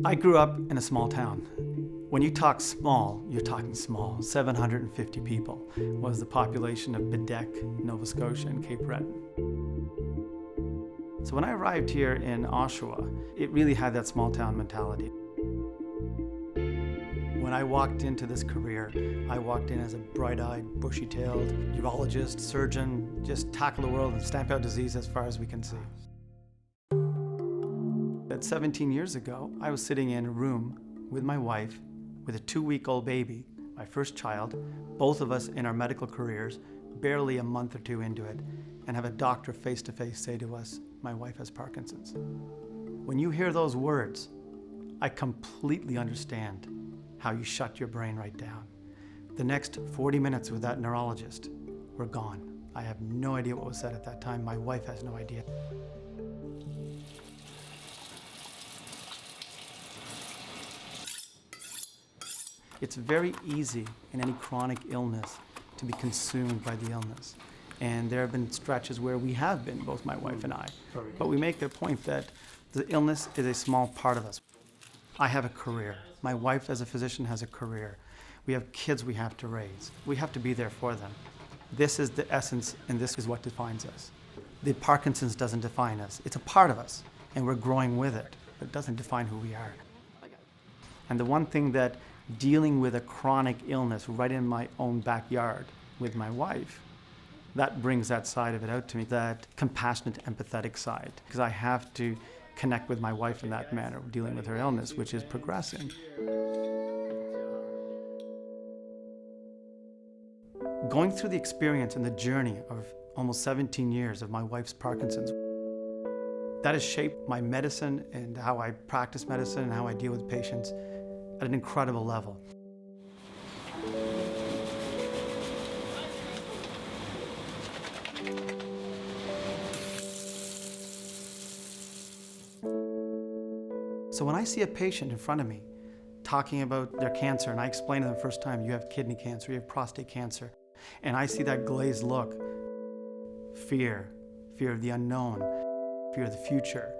I grew up in a small town. When you talk small, you're talking small. 750 people was the population of Bedeque, Nova Scotia, and Cape Breton. So when I arrived here in Oshawa, it really had that small town mentality. When I walked into this career, I walked in as a bright-eyed, bushy-tailed urologist, surgeon, just tackle the world and stamp out disease as far as we can see. But 17 years ago, I was sitting in a room with my wife, with a 2-week-old baby, my first child, both of us in our medical careers, barely a month or two into it, and have a doctor face-to-face say to us, "My wife has Parkinson's." When you hear those words, I completely understand how you shut your brain right down. The next 40 minutes with that neurologist were gone. I have no idea what was said at that time. My wife has no idea. It's very easy in any chronic illness to be consumed by the illness. And there have been stretches where we have been, both my wife and I. But we make the point that the illness is a small part of us. I have a career. My wife as a physician has a career. We have kids we have to raise. We have to be there for them. This is the essence, and this is what defines us. The Parkinson's doesn't define us. It's a part of us, and we're growing with it, but it doesn't define who we are. And the one thing that dealing with a chronic illness right in my own backyard with my wife, that brings that side of it out to me, that compassionate, empathetic side, because I have to connect with my wife in that manner, dealing with her illness, which is progressing. Going through the experience and the journey of almost 17 years of my wife's Parkinson's, that has shaped my medicine and how I practice medicine and how I deal with patients at an incredible level. So when I see a patient in front of me talking about their cancer, and I explain to them the first time, you have kidney cancer, you have prostate cancer, and I see that glazed look, fear of the unknown, fear of the future,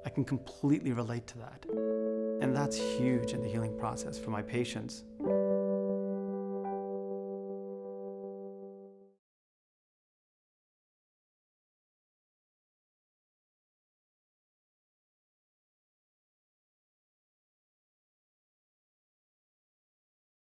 I can completely relate to that. And that's huge in the healing process for my patients.